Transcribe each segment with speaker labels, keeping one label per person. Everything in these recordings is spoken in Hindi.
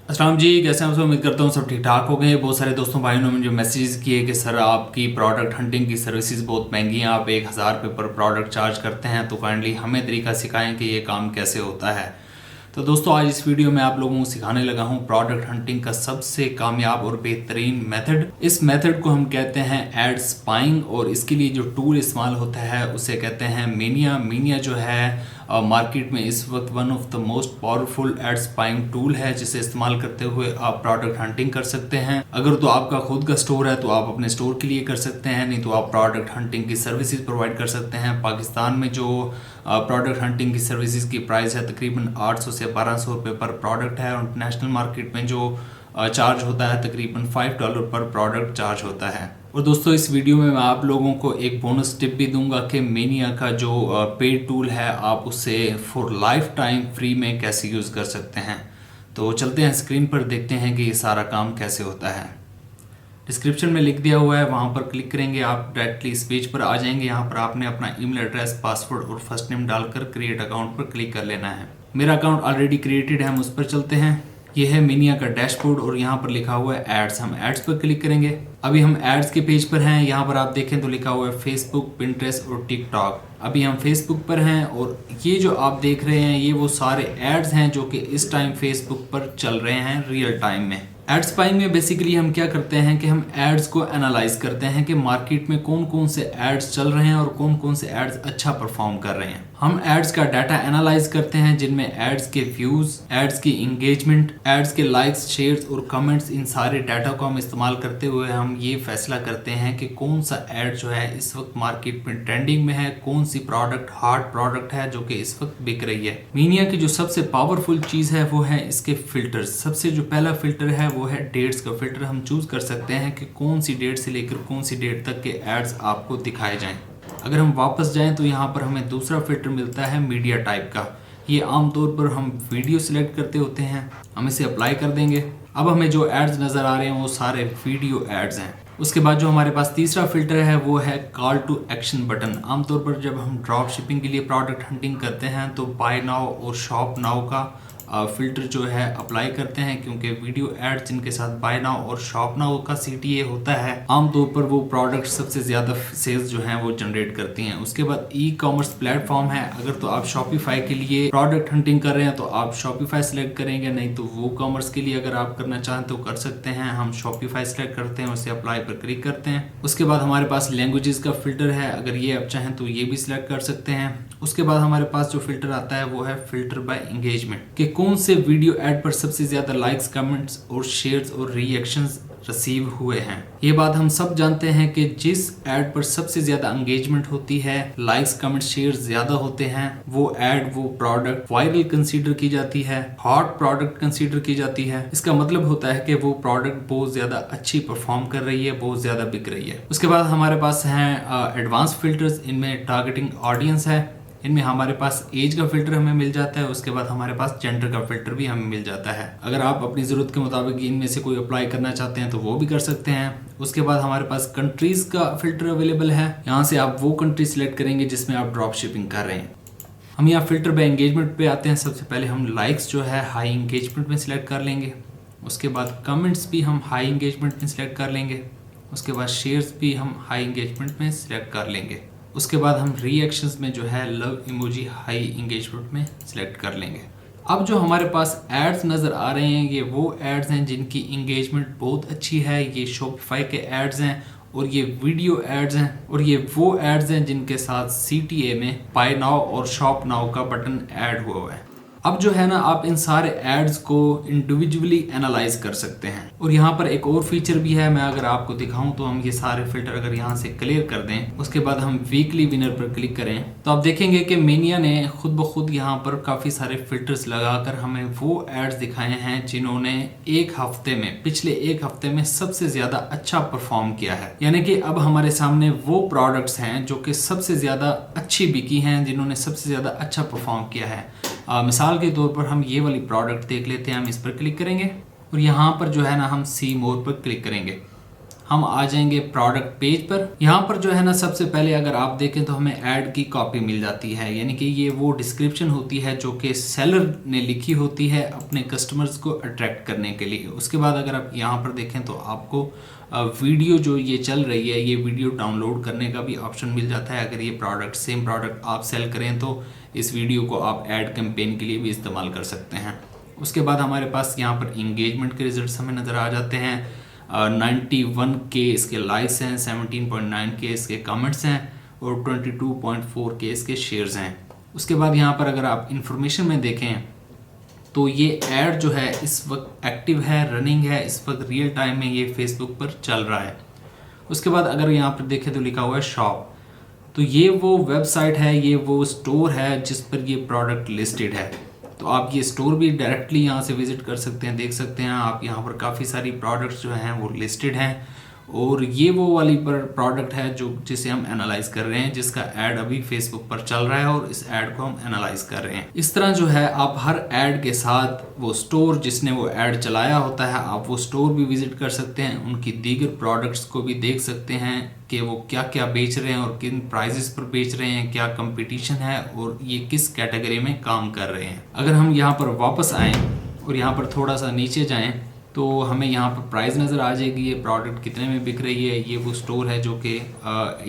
Speaker 1: अस्सलाम जी, कैसे हैं आप सब। उम्मीद करता हूँ सब ठीक ठाक हो गए। बहुत सारे दोस्तों भाइयों ने मुझे मैसेज किए कि सर आपकी प्रोडक्ट हंटिंग की सर्विसेज बहुत महंगी हैं, आप 1000 रुपये पर प्रोडक्ट चार्ज करते हैं, तो काइंडली हमें तरीका सिखाएं कि ये काम कैसे होता है। तो दोस्तों आज इस वीडियो में आप लोगों को सिखाने लगा हूँ प्रोडक्ट हंटिंग का सबसे कामयाब और बेहतरीन मेथड। इस मेथड को हम कहते हैं एड स्पाइंग, और इसके लिए जो टूल इस्तेमाल होता है उसे कहते हैं मीनिया। मीनिया जो है मार्केट में इस वक्त one of the most powerful ad spying tool है, जिसे इस्तेमाल करते हुए आप प्रोडक्ट हंटिंग कर सकते हैं। अगर तो आपका खुद का स्टोर है तो आप अपने स्टोर के लिए कर सकते हैं, नहीं तो आप प्रोडक्ट हंटिंग की सर्विसेज प्रोवाइड कर सकते हैं। पाकिस्तान में जो प्रोडक्ट हंटिंग की सर्विसेज की प्राइस है तकरीबन 800 से 1200 रुपये पर प्रोडक्ट है, और इंटरनेशनल मार्केट में जो चार्ज होता है तकरीबन $5 पर प्रोडक्ट चार्ज होता है। और दोस्तों इस वीडियो में मैं आप लोगों को एक बोनस टिप भी दूंगा कि मीनिया का जो पेड टूल है आप उसे फॉर लाइफ टाइम फ्री में कैसे यूज़ कर सकते हैं। तो चलते हैं स्क्रीन पर, देखते हैं कि ये सारा काम कैसे होता है। डिस्क्रिप्शन में लिख दिया हुआ है, वहाँ पर क्लिक करेंगे आप डायरेक्टली इस पेज पर आ जाएंगे। यहाँ पर आपने अपना ईमेल एड्रेस, पासवर्ड और फर्स्ट नेम डालकर क्रिएट अकाउंट पर क्लिक कर लेना है। मेरा अकाउंट ऑलरेडी क्रिएटेड है, हम उस पर चलते हैं। ये है मीनिया का डैशबोर्ड और यहाँ पर लिखा हुआ है एड्स। हम एड्स पर क्लिक करेंगे। अभी हम एड्स के पेज पर हैं। यहाँ पर आप देखें तो लिखा हुआ है फेसबुक, पिंटरेस्ट और टिकटॉक। अभी हम फेसबुक पर हैं और ये जो आप देख रहे हैं ये वो सारे एड्स हैं जो कि इस टाइम फेसबुक पर चल रहे हैं रियल टाइम में। एड स्पाइंग में बेसिकली हम क्या करते हैं कि हम एड्स को एनालाइज करते हैं कि मार्केट में कौन कौन से एड्स चल रहे हैं और कौन कौन से एड्स अच्छा परफॉर्म कर रहे हैं। हम एड्स का डाटा एनालाइज करते हैं जिनमें एड्स के व्यूज, एड्स की इंगेजमेंट, एड्स के लाइक्स, शेयर्स और कमेंट्स, इन सारे डाटा को हम इस्तेमाल करते हुए हम ये फैसला करते हैं कि कौन सा एड जो है इस वक्त मार्केट में ट्रेंडिंग में है, कौन सी प्रोडक्ट हार्ड प्रोडक्ट है जो कि इस वक्त बिक रही है। मीनिया की जो सबसे पावरफुल चीज है वो है इसके फिल्टर्स। सबसे जो पहला फिल्टर है वो है डेट्स का फिल्टर। हम चूज कर सकते हैं कि कौन सी डेट से लेकर कौन सी डेट तक के एड्स आपको दिखाए जाएं। अगर हम वापस जाएं तो यहाँ पर हमें दूसरा फिल्टर मिलता है मीडिया टाइप का। ये आमतौर पर हम वीडियो सिलेक्ट करते होते हैं, हम इसे अप्लाई कर देंगे। अब हमें जो एड्स नज़र आ रहे हैं वो सारे वीडियो एड्स हैं। उसके बाद जो हमारे पास तीसरा फिल्टर है वो है कॉल टू एक्शन बटन। आमतौर पर जब हम ड्रॉप शिपिंग के लिए प्रोडक्ट हंटिंग करते हैं तो बाय नाउ और शॉप नाउ का फिल्टर जो है अप्लाई करते हैं, क्योंकि वीडियो एड्स जिनके साथ बाय नाउ और शॉप नाउ का CTA होता है आमतौर पर वो प्रोडक्ट सबसे ज़्यादा सेल्स जो हैं वो जनरेट करती हैं। उसके बाद ई कॉमर्स प्लेटफॉर्म है। अगर तो आप शॉपिफाई के लिए प्रोडक्ट हंटिंग कर रहे हैं तो आप शॉपिफाई सेलेक्ट करेंगे, नहीं तो वो कॉमर्स के लिए अगर आप करना चाहें तो कर सकते हैं। हम शॉपिफाई सेलेक्ट करते हैं, उसे अप्लाई पर क्लिक करते हैं। उसके बाद हमारे पास लैंग्वेजेस का फिल्टर है, अगर ये आप चाहें तो ये भी सिलेक्ट कर सकते हैं। उसके बाद हमारे पास जो फिल्टर आता है वो है फिल्टर बाय एंगेजमेंट, कि कौन से वीडियो ऐड पर सबसे ज्यादा लाइक्स, कमेंट्स और शेयर्स और रिएक्शंस रिसीव हुए हैं। ये बात हम सब जानते हैं कि जिस ऐड पर सबसे ज्यादा एंगेजमेंट होती है, लाइक्स, कमेंट्स, शेयर्स ज्यादा होते हैं, वो ऐड, वो प्रोडक्ट वायरल कंसीडर की जाती है, हॉट प्रोडक्ट कंसीडर की जाती है। इसका मतलब होता है कि वो प्रोडक्ट बहुत ज्यादा अच्छी परफॉर्म कर रही है, बहुत ज्यादा बिक रही है। उसके बाद हमारे पास हैं एडवांस फिल्टर्स। इनमें टारगेटिंग ऑडियंस है, इनमें हमारे पास एज का फिल्टर हमें मिल जाता है। उसके बाद हमारे पास जेंडर का फिल्टर भी हमें मिल जाता है। अगर आप अपनी ज़रूरत के मुताबिक इनमें से कोई अप्लाई करना चाहते हैं तो वो भी कर सकते हैं। उसके बाद हमारे पास कंट्रीज़ का फिल्टर अवेलेबल है। यहाँ से आप वो कंट्री सिलेक्ट करेंगे जिसमें आप ड्रॉप शिपिंग कर रहे हैं। हम यहाँ फिल्टर बाय एंगेजमेंट पे आते हैं। सबसे पहले हम लाइक्स जो है हाई इंगेजमेंट में सिलेक्ट कर लेंगे। उसके बाद कमेंट्स भी हम हाई इंगेजमेंट में सिलेक्ट कर लेंगे। उसके बाद शेयर्स भी हम हाई इंगेजमेंट में सिलेक्ट कर लेंगे। उसके बाद हम रिएक्शंस में जो है लव इमोजी हाई इंगेजमेंट में सिलेक्ट कर लेंगे। अब जो हमारे पास एड्स नज़र आ रहे हैं ये वो एड्स हैं जिनकी इंगेजमेंट बहुत अच्छी है। ये शॉपिफाई के एड्स हैं और ये वीडियो एड्स हैं, और ये वो एड्स हैं जिनके साथ CTA में बाय नाउ और शॉप नाउ का बटन ऐड हुआ है। अब जो है ना, आप इन सारे एड्स को इंडिविजुअली एनालाइज कर सकते हैं। और यहाँ पर एक और फीचर भी है, मैं अगर आपको दिखाऊं तो हम ये सारे फिल्टर अगर यहाँ से क्लियर कर दें, उसके बाद हम वीकली विनर पर क्लिक करें तो आप देखेंगे कि मीनिया ने खुद ब खुद यहाँ पर काफ़ी सारे फिल्टर्स लगाकर हमें वो एड्स दिखाए हैं जिन्होंने एक हफ्ते में, पिछले एक हफ्ते में सबसे ज़्यादा अच्छा परफॉर्म किया है। यानी कि अब हमारे सामने वो प्रोडक्ट्स हैं जो कि सबसे ज़्यादा अच्छी बिकी हैं, जिन्होंने सबसे ज़्यादा अच्छा परफॉर्म किया है। मिसाल के तौर पर हम ये वाली प्रोडक्ट देख लेते हैं। हम इस पर क्लिक करेंगे और यहाँ पर जो है ना हम सी मोर पर क्लिक करेंगे। हम आ जाएंगे प्रोडक्ट पेज पर। यहाँ पर जो है ना सबसे पहले अगर आप देखें तो हमें ऐड की कॉपी मिल जाती है, यानी कि ये वो डिस्क्रिप्शन होती है जो कि सेलर ने लिखी होती है अपने कस्टमर्स को अट्रैक्ट करने के लिए। उसके बाद अगर आप यहाँ पर देखें तो आपको वीडियो जो ये चल रही है ये वीडियो डाउनलोड करने का भी ऑप्शन मिल जाता है। अगर ये प्रोडक्ट सेम प्रोडक्ट आप सेल करें तो इस वीडियो को आप ऐड कैंपेन के लिए भी इस्तेमाल कर सकते हैं। उसके बाद हमारे पास यहाँ पर इंगेजमेंट के रिजल्ट्स हमें नज़र आ जाते हैं। 91K इसके लाइक्स हैं, 17.9K इसके कमेंट्स हैं और 22.4K इसके शेयर्स हैं। उसके बाद यहाँ पर अगर आप इंफॉर्मेशन में देखें तो ये ऐड जो है इस वक्त एक्टिव है, रनिंग है, इस वक्त रियल टाइम में ये फेसबुक पर चल रहा है। उसके बाद अगर यहाँ पर देखें तो लिखा हुआ है शॉप, तो ये वो वेबसाइट है, ये वो स्टोर है जिस पर ये प्रोडक्ट लिस्टेड है। तो आप ये स्टोर भी डायरेक्टली यहाँ से विजिट कर सकते हैं, देख सकते हैं आप यहाँ पर काफ़ी सारी प्रोडक्ट्स जो हैं वो लिस्टेड हैं। और ये वो वाली पर प्रोडक्ट है जो जिसे हम एनालाइज कर रहे हैं, जिसका ऐड अभी फेसबुक पर चल रहा है और इस ऐड को हम एनालाइज कर रहे हैं। इस तरह जो है आप हर ऐड के साथ वो स्टोर जिसने वो ऐड चलाया होता है, आप वो स्टोर भी विजिट कर सकते हैं, उनकी दीगर प्रोडक्ट्स को भी देख सकते हैं कि वो क्या क्या बेच रहे हैं और किन प्राइजेस पर बेच रहे हैं, क्या कंपटीशन है और ये किस कैटेगरी में काम कर रहे हैं। अगर हम यहाँ पर वापस आएँ और यहाँ पर थोड़ा सा नीचे जाएँ तो हमें यहाँ पर प्राइस नज़र आ जाएगी, ये प्रोडक्ट कितने में बिक रही है। ये वो स्टोर है जो कि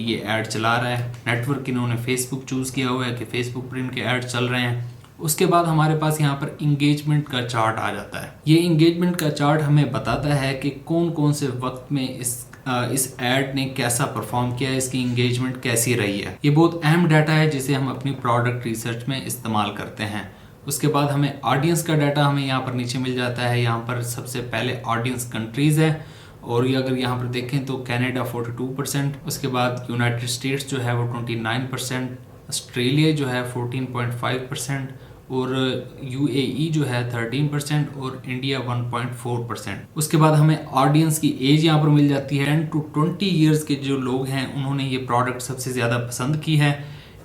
Speaker 1: ये ऐड चला रहा है। नेटवर्क इन्होंने फेसबुक चूज़ किया हुआ है कि फेसबुक पर इनके ऐड चल रहे हैं। उसके बाद हमारे पास यहाँ पर इंगेजमेंट का चार्ट आ जाता है। ये इंगेजमेंट का चार्ट हमें बताता है कि कौन कौन से वक्त में इस ऐड ने कैसा परफॉर्म किया है, इसकी इंगेजमेंट कैसी रही है। ये बहुत अहम डाटा है जिसे हम अपनी प्रोडक्ट रिसर्च में इस्तेमाल करते हैं। उसके बाद हमें ऑडियंस का डाटा हमें यहाँ पर नीचे मिल जाता है। यहाँ पर सबसे पहले ऑडियंस कंट्रीज़ है और ये अगर यहाँ पर देखें तो कनाडा 42%, उसके बाद यूनाइटेड स्टेट्स जो है वो 29%, ऑस्ट्रेलिया जो है 14.5% और UAE जो है 13% और इंडिया 1.4%। उसके बाद हमें ऑडियंस की एज यहाँ पर मिल जाती है। 10 to 20 ईयर्स के जो लोग हैं उन्होंने ये प्रोडक्ट सबसे ज़्यादा पसंद की है।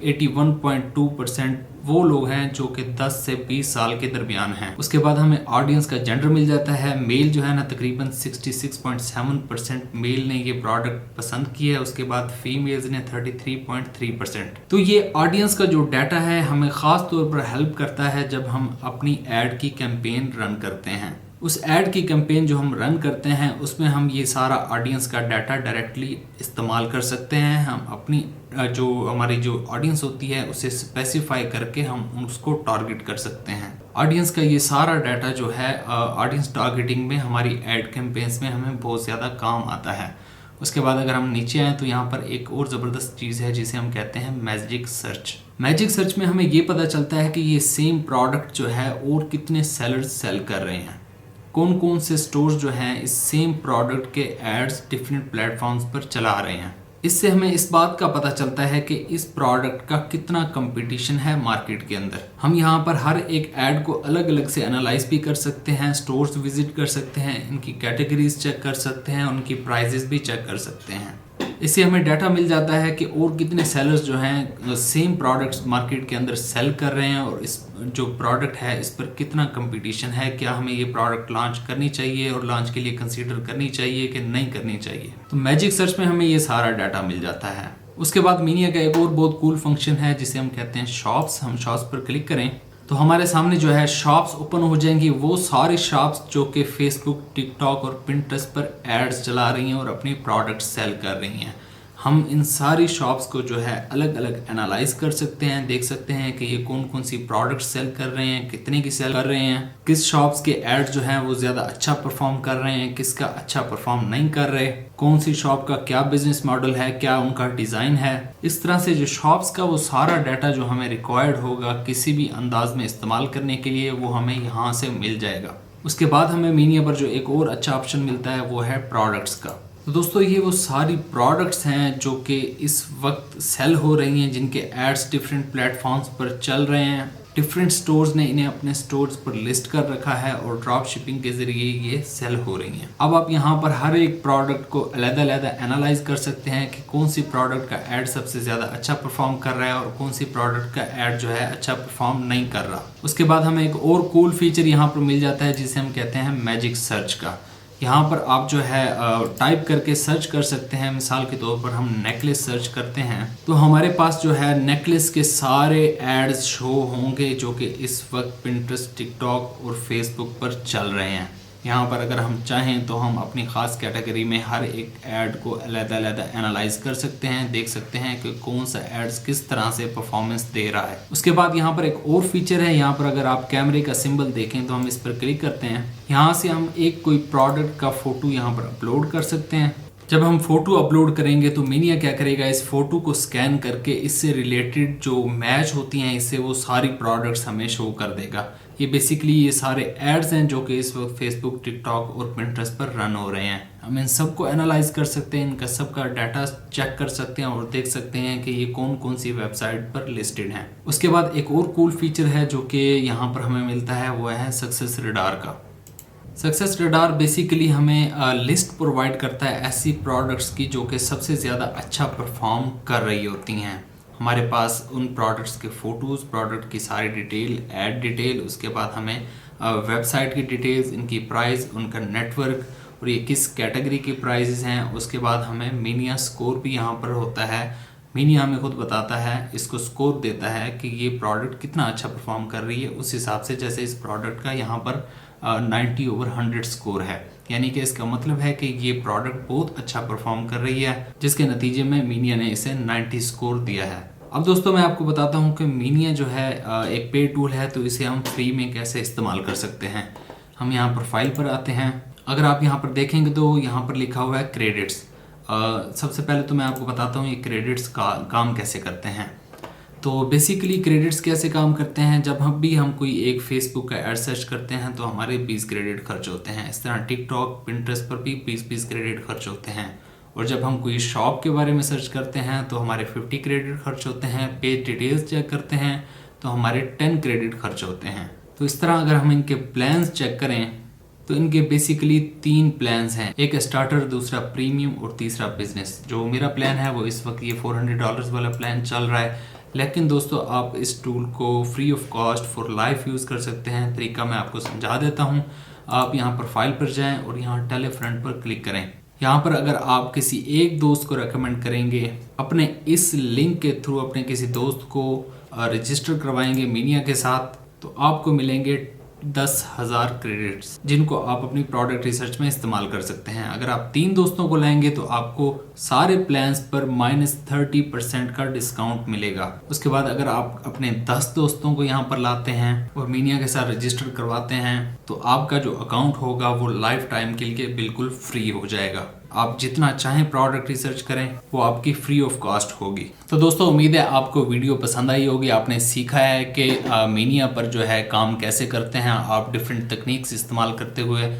Speaker 1: 81.2% वो लोग हैं जो कि 10 से 20 साल के दरमियान हैं। उसके बाद हमें ऑडियंस का जेंडर मिल जाता है। मेल जो है ना तकरीबन 66.7% मेल ने ये प्रोडक्ट पसंद किया है। उसके बाद फीमेल्स ने 33.3%। तो ये ऑडियंस का जो डाटा है हमें ख़ास तौर पर हेल्प करता है जब हम अपनी ऐड की कैंपेन रन करते हैं। उस ऐड की कैंपेन जो हम रन करते हैं उसमें हम ये सारा ऑडियंस का डाटा डायरेक्टली इस्तेमाल कर सकते हैं। हम अपनी जो हमारी जो ऑडियंस होती है उसे स्पेसिफाई करके हम उसको टारगेट कर सकते हैं। ऑडियंस का ये सारा डाटा जो है ऑडियंस टारगेटिंग में हमारी ऐड कैंपेन्स में हमें बहुत ज़्यादा काम आता है। उसके बाद अगर हम नीचे आएँ तो यहाँ पर एक और ज़बरदस्त चीज़ है जिसे हम कहते हैं मैजिक सर्च। मैजिक सर्च में हमें ये पता चलता है कि ये सेम प्रोडक्ट जो है और कितने सेलर्स सेल कर रहे हैं, कौन कौन से स्टोर्स जो हैं इस सेम प्रोडक्ट के एड्स डिफरेंट प्लेटफॉर्म्स पर चला रहे हैं। इससे हमें इस बात का पता चलता है कि इस प्रोडक्ट का कितना कंपटीशन है मार्केट के अंदर। हम यहाँ पर हर एक ऐड को अलग अलग से एनालाइज भी कर सकते हैं, स्टोर्स विजिट कर सकते हैं, इनकी कैटेगरीज चेक कर सकते हैं, उनकी प्राइजेस भी चेक कर सकते हैं। इससे हमें डाटा मिल जाता है कि और कितने सेलर्स जो हैं सेम प्रोडक्ट्स मार्केट के अंदर सेल कर रहे हैं और इस जो प्रोडक्ट है इस पर कितना कंपटीशन है, क्या हमें ये प्रोडक्ट लॉन्च करनी चाहिए और लॉन्च के लिए कंसीडर करनी चाहिए कि नहीं करनी चाहिए। तो मैजिक सर्च में हमें ये सारा डाटा मिल जाता है। उसके बाद मीनिया का एक और बहुत कूल फंक्शन है जिसे हम कहते हैं शॉप्स। हम शॉप्स पर क्लिक करें तो हमारे सामने जो है शॉप्स ओपन हो जाएंगी, वो सारी शॉप्स जो कि फेसबुक, टिकटॉक और पिंटरेस्ट पर एड्स चला रही हैं और अपनी प्रोडक्ट सेल कर रही हैं। हम इन सारी शॉप्स को जो है अलग अलग एनालाइज कर सकते हैं, देख सकते हैं कि ये कौन कौन सी प्रोडक्ट सेल कर रहे हैं, कितने की सेल कर रहे हैं, किस शॉप्स के एड्स जो हैं वो ज़्यादा अच्छा परफॉर्म कर रहे हैं, किसका अच्छा परफॉर्म नहीं कर रहे, कौन सी शॉप का क्या बिजनेस मॉडल है, क्या उनका डिज़ाइन है। इस तरह से जो शॉप्स का वो सारा डाटा जो हमें रिक्वायर्ड होगा किसी भी अंदाज में इस्तेमाल करने के लिए वो हमें यहाँ से मिल जाएगा। उसके बाद हमें मीनिया पर जो एक और अच्छा ऑप्शन मिलता है वो है प्रोडक्ट्स का। तो दोस्तों ये वो सारी प्रोडक्ट्स हैं जो कि इस वक्त सेल हो रही हैं, जिनके एड्स डिफरेंट प्लेटफॉर्म्स पर चल रहे हैं। डिफरेंट स्टोर्स ने इन्हें अपने स्टोर्स पर लिस्ट कर रखा है और ड्रॉप शिपिंग के ज़रिए ये सेल हो रही हैं। अब आप यहाँ पर हर एक प्रोडक्ट को अलग-अलग एनालाइज कर सकते हैं कि कौन सी प्रोडक्ट का ऐड सबसे ज़्यादा अच्छा परफॉर्म कर रहा है और कौन सी प्रोडक्ट का ऐड जो है अच्छा परफॉर्म नहीं कर रहा। उसके बाद हमें एक और कूल फीचर यहाँ पर मिल जाता है जिसे हम कहते हैं मैजिक सर्च का। यहाँ पर आप जो है टाइप करके सर्च कर सकते हैं। मिसाल के तौर पर हम नेकलेस सर्च करते हैं तो हमारे पास जो है नेकलेस के सारे एड्स शो होंगे जो कि इस वक्त पिंटरेस्ट, टिकटॉक और फेसबुक पर चल रहे हैं। यहाँ पर अगर हम चाहें तो हम अपनी ख़ास कैटेगरी में हर एक ऐड को अलग-अलग एनालाइज कर सकते हैं, देख सकते हैं कि कौन सा एड्स किस तरह से परफॉर्मेंस दे रहा है। उसके बाद यहाँ पर एक और फीचर है, यहाँ पर अगर आप कैमरे का सिंबल देखें तो हम इस पर क्लिक करते हैं। यहाँ से हम एक कोई प्रोडक्ट का फ़ोटो यहाँ पर अपलोड कर सकते हैं। जब हम फ़ोटो अपलोड करेंगे तो मीनिया क्या करेगा, इस फ़ोटो को स्कैन करके इससे रिलेटेड जो मैच होती हैं इससे वो सारी प्रोडक्ट्स हमें शो कर देगा। ये बेसिकली ये सारे एड्स हैं जो कि इस वक्त फेसबुक, टिकटॉक और पिंटरेस्ट पर रन हो रहे हैं। हम इन सब को एनालाइज कर सकते हैं, इनका सबका डाटा चेक कर सकते हैं और देख सकते हैं कि ये कौन कौन सी वेबसाइट पर लिस्टेड हैं। उसके बाद एक और कूल फीचर है जो कि यहाँ पर हमें मिलता है, वो है सक्सेस रडार का। सक्सेस रडार बेसिकली हमें लिस्ट प्रोवाइड करता है ऐसी प्रोडक्ट्स की जो कि सबसे ज़्यादा अच्छा परफॉर्म कर रही होती हैं। हमारे पास उन प्रोडक्ट्स के फ़ोटोज़, प्रोडक्ट की सारी डिटेल, ऐड डिटेल, उसके बाद हमें वेबसाइट की डिटेल्स, इनकी प्राइस, उनका नेटवर्क और ये किस कैटेगरी की प्राइसेस हैं। उसके बाद हमें मीनिया स्कोर भी यहाँ पर होता है। मीनिया हमें खुद बताता है, इसको स्कोर देता है कि ये प्रोडक्ट कितना अच्छा परफॉर्म कर रही है उस हिसाब से। जैसे इस प्रोडक्ट का यहाँ पर 90/100 स्कोर है, यानी कि इसका मतलब है कि ये प्रोडक्ट बहुत अच्छा परफॉर्म कर रही है, जिसके नतीजे में मीनिया ने इसे 90 स्कोर दिया है। अब दोस्तों मैं आपको बताता हूँ कि मीनिया जो है एक पे टूल है, तो इसे हम फ्री में कैसे इस्तेमाल कर सकते हैं। हम यहाँ पर फाइल पर आते हैं। अगर आप यहाँ पर देखेंगे तो यहाँ पर लिखा हुआ है क्रेडिट्स। सबसे पहले तो मैं आपको बताता हूँ ये क्रेडिट्स का काम कैसे करते हैं। तो बेसिकली क्रेडिट्स कैसे काम करते हैं, जब हम कोई एक फेसबुक का ऐड सर्च करते हैं तो हमारे 20 क्रेडिट खर्च होते हैं। इस तरह टिकटॉक, पिंटरेस्ट पर भी 20 क्रेडिट खर्च होते हैं। और जब हम कोई शॉप के बारे में सर्च करते हैं तो हमारे 50 क्रेडिट खर्च होते हैं। पेज डिटेल्स चेक करते हैं तो हमारे 10 क्रेडिट खर्च होते हैं। तो इस तरह अगर हम इनके प्लान्स चेक करें तो इनके बेसिकली 3 प्लान्स हैं, एक स्टार्टर, दूसरा प्रीमियम और तीसरा बिजनेस। जो मेरा प्लान है वो इस वक्त ये $400 वाला प्लान चल रहा है। लेकिन दोस्तों आप इस टूल को free of cost for life use कर सकते हैं। तरीका मैं आपको समझा देता हूँ। आप यहाँ पर फाइल पर जाएं और यहाँ टेल अ फ्रेंड पर क्लिक करें। यहाँ पर अगर आप किसी एक दोस्त को रेकमेंड करेंगे, अपने इस लिंक के थ्रू अपने किसी दोस्त को रजिस्टर करवाएंगे मीनिया के साथ, तो आपको मिलेंगे 10,000 क्रेडिट्स, जिनको आप अपनी प्रोडक्ट रिसर्च में इस्तेमाल कर सकते हैं। अगर आप 3 दोस्तों को लाएंगे तो आपको सारे प्लान्स पर -30% का डिस्काउंट मिलेगा। उसके बाद अगर आप अपने 10 दोस्तों को यहाँ पर लाते हैं और मीनिया के साथ रजिस्टर करवाते हैं तो आपका जो अकाउंट होगा वो लाइफ टाइम के लिए बिल्कुल फ्री हो जाएगा। आप जितना चाहें प्रोडक्ट रिसर्च करें, वो आपकी फ्री ऑफ कॉस्ट होगी। तो दोस्तों उम्मीद है आपको वीडियो पसंद आई होगी। आपने सीखा है कि मीनिया पर जो है काम कैसे करते हैं। आप डिफरेंट तकनीक्स इस्तेमाल करते हुए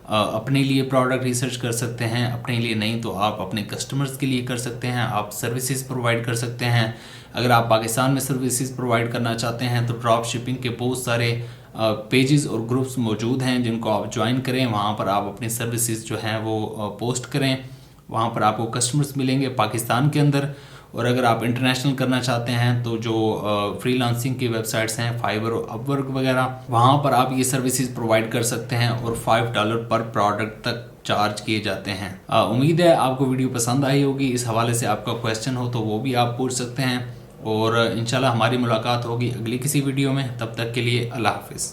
Speaker 1: अपने लिए प्रोडक्ट रिसर्च कर सकते हैं। अपने लिए नहीं तो आप अपने कस्टमर्स के लिए कर सकते हैं। आप सर्विसेज प्रोवाइड कर सकते हैं। अगर आप पाकिस्तान में सर्विसेज प्रोवाइड करना चाहते हैं तो ड्रॉप शिपिंग के बहुत सारे पेजेस और ग्रुप्स मौजूद हैं जिनको आप ज्वाइन करें। वहाँ पर आप अपनी सर्विसेज जो हैं वो पोस्ट करें। वहाँ पर आपको कस्टमर्स मिलेंगे पाकिस्तान के अंदर। और अगर आप इंटरनेशनल करना चाहते हैं तो जो फ्रीलांसिंग की वेबसाइट्स हैं, फाइवर और अपवर्क वगैरह, वहाँ पर आप ये सर्विसेज प्रोवाइड कर सकते हैं और $5 पर प्रोडक्ट तक चार्ज किए जाते हैं। उम्मीद है आपको वीडियो पसंद आई होगी। इस हवाले से आपका क्वेश्चन हो तो वो भी आप पूछ सकते हैं और इंशाल्लाह हमारी मुलाकात होगी अगली किसी वीडियो में। तब तक के लिए अल्लाह हाफिज़।